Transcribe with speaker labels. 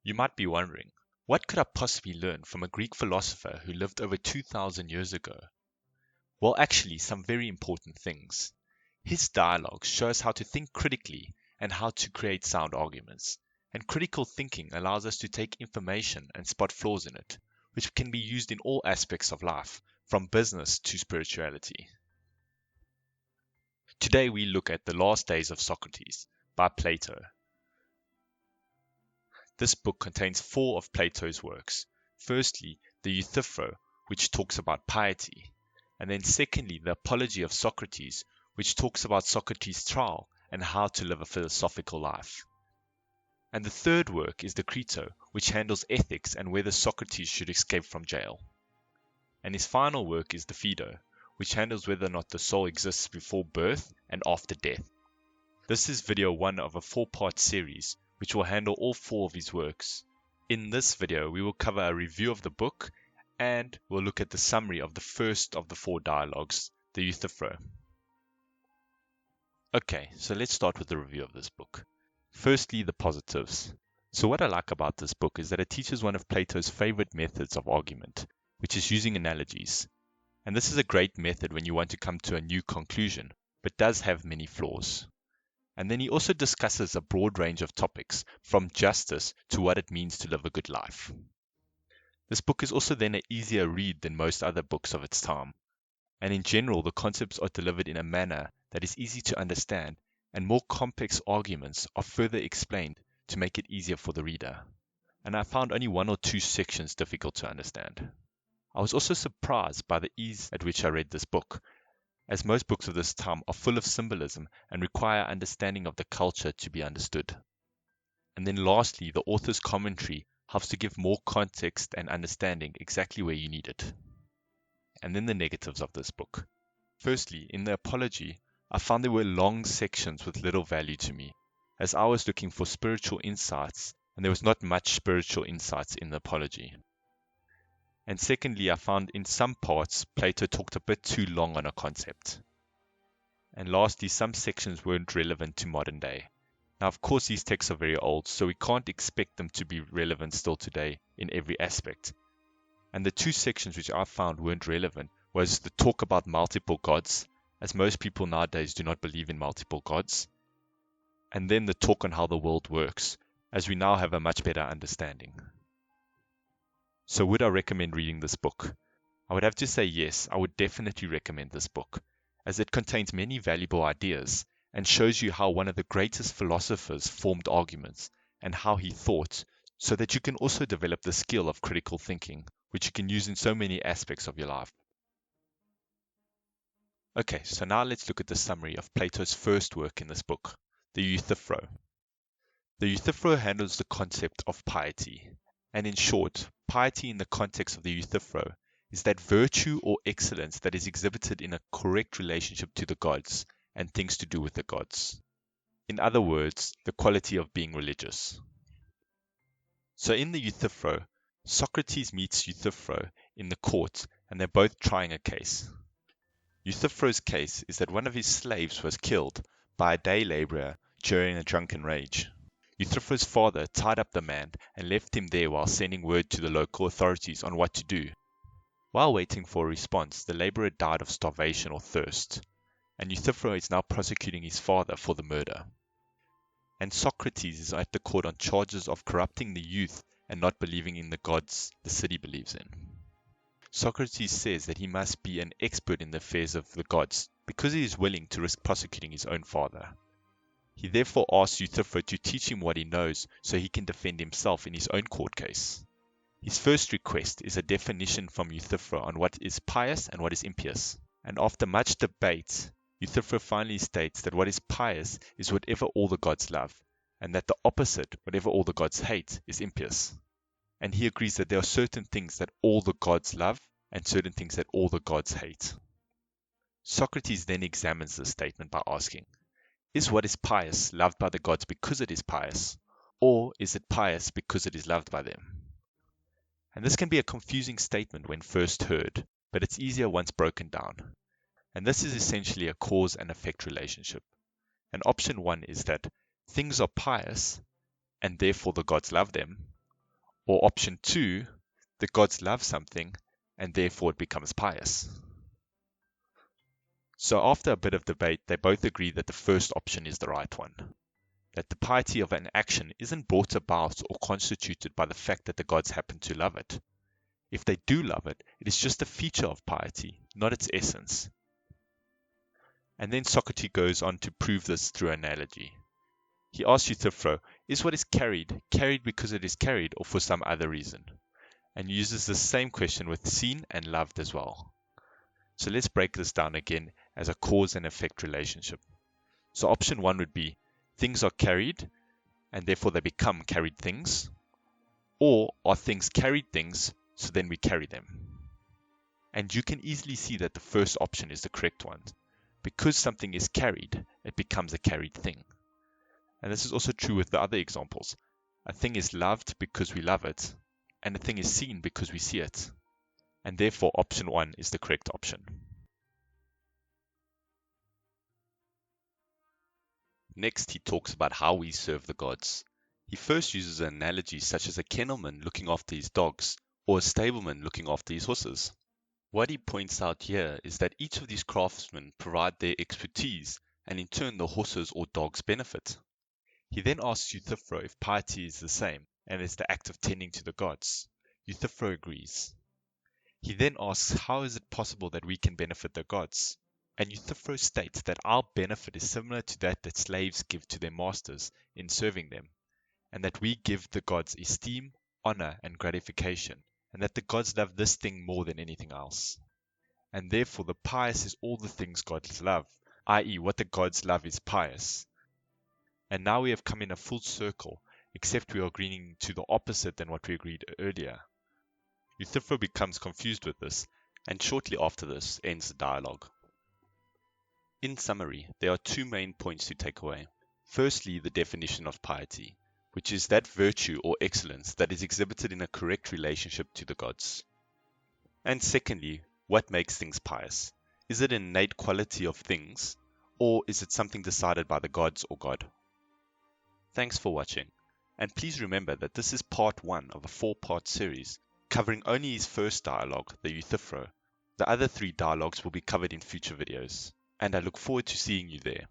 Speaker 1: You might be wondering, what could I possibly learn from a Greek philosopher who lived over 2,000 years ago? Well, actually, some very important things. His dialogues show us how to think critically and how to create sound arguments. And critical thinking allows us to take information and spot flaws in it, which can be used in all aspects of life, from business to spirituality. Today we look at The Last Days of Socrates by Plato. This book contains 4 of Plato's works. Firstly, the Euthyphro, which talks about piety, and then secondly, the Apology of Socrates, which talks about Socrates' trial and how to live a philosophical life. And the third work is the Crito, which handles ethics and whether Socrates should escape from jail. And his final work is the Phaedo, which handles whether or not the soul exists before birth and after death. This is video 1 of a 4-part series, which will handle all 4 of his works. In this video, we will cover a review of the book, and we'll look at the summary of the first of the 4 dialogues, the Euthyphro. Okay, so let's start with the review of this book. Firstly, the positives. So what I like about this book is that it teaches one of Plato's favorite methods of argument, which is using analogies. And this is a great method when you want to come to a new conclusion, but does have many flaws. And then he also discusses a broad range of topics, from justice to what it means to live a good life. This book is also then an easier read than most other books of its time. And in general, the concepts are delivered in a manner that is easy to understand, and more complex arguments are further explained to make it easier for the reader. And I found only 1 or 2 sections difficult to understand. I was also surprised by the ease at which I read this book, as most books of this time are full of symbolism and require understanding of the culture to be understood. And then lastly, the author's commentary helps to give more context and understanding exactly where you need it. And then the negatives of this book. Firstly, in the Apology, I found there were long sections with little value to me, as I was looking for spiritual insights, and there was not much spiritual insights in the Apology. And secondly, I found in some parts Plato talked a bit too long on a concept. And lastly, some sections weren't relevant to modern day. Now, of course, these texts are very old, so we can't expect them to be relevant still today in every aspect. And the 2 sections which I found weren't relevant was the talk about multiple gods, as most people nowadays do not believe in multiple gods, and then the talk on how the world works, as we now have a much better understanding. So would I recommend reading this book? I would have to say yes, I would definitely recommend this book, as it contains many valuable ideas and shows you how one of the greatest philosophers formed arguments and how he thought, so that you can also develop the skill of critical thinking, which you can use in so many aspects of your life. Okay, so now let's look at the summary of Plato's first work in this book, the Euthyphro. The Euthyphro handles the concept of piety, and in short, piety in the context of the Euthyphro is that virtue or excellence that is exhibited in a correct relationship to the gods and things to do with the gods. In other words, the quality of being religious. So in the Euthyphro, Socrates meets Euthyphro in the court, and they're both trying a case. Euthyphro's case is that one of his slaves was killed by a day laborer during a drunken rage. Euthyphro's father tied up the man and left him there while sending word to the local authorities on what to do. While waiting for a response, the laborer died of starvation or thirst, and Euthyphro is now prosecuting his father for the murder. And Socrates is at the court on charges of corrupting the youth and not believing in the gods the city believes in. Socrates says that he must be an expert in the affairs of the gods because he is willing to risk prosecuting his own father. He therefore asks Euthyphro to teach him what he knows so he can defend himself in his own court case. His first request is a definition from Euthyphro on what is pious and what is impious. And after much debate, Euthyphro finally states that what is pious is whatever all the gods love, and that the opposite, whatever all the gods hate, is impious. And he agrees that there are certain things that all the gods love and certain things that all the gods hate. Socrates then examines this statement by asking, is what is pious loved by the gods because it is pious, or is it pious because it is loved by them? And this can be a confusing statement when first heard, but it's easier once broken down. And this is essentially a cause and effect relationship. And option 1 is that things are pious, and therefore the gods love them, Or option 2, the gods love something and therefore it becomes pious. So after a bit of debate, they both agree that the first option is the right one. That the piety of an action isn't brought about or constituted by the fact that the gods happen to love it. If they do love it, it is just a feature of piety, not its essence. And then Socrates goes on to prove this through analogy. He asks Euthyphro, is what is carried because it is carried or for some other reason? And uses the same question with seen and loved as well. So let's break this down again as a cause and effect relationship. So option 1 would be, things are carried and therefore they become carried things, or are things carried things, so then we carry them. And you can easily see that the first option is the correct one. Because something is carried, it becomes a carried thing. And this is also true with the other examples. A thing is loved because we love it, and a thing is seen because we see it. And therefore option 1 is the correct option. Next, he talks about how we serve the gods. He first uses an analogy such as a kennelman looking after his dogs, or a stableman looking after his horses. What he points out here is that each of these craftsmen provide their expertise, and in turn the horses or dogs benefit. He then asks Euthyphro if piety is the same, and is the act of tending to the gods. Euthyphro agrees. He then asks how is it possible that we can benefit the gods? And Euthyphro states that our benefit is similar to that slaves give to their masters in serving them, and that we give the gods esteem, honor, and gratification, and that the gods love this thing more than anything else. And therefore the pious is all the things gods love, i.e. what the gods love is pious. And now we have come in a full circle, except we are agreeing to the opposite than what we agreed earlier. Euthyphro becomes confused with this, and shortly after this ends the dialogue. In summary, there are two main points to take away. Firstly, the definition of piety, which is that virtue or excellence that is exhibited in a correct relationship to the gods. And secondly, what makes things pious? Is it an innate quality of things, or is it something decided by the gods or God? Thanks for watching, and please remember that this is part 1 of a 4-part series, covering only his first dialogue, the Euthyphro. The other 3 dialogues will be covered in future videos, and I look forward to seeing you there.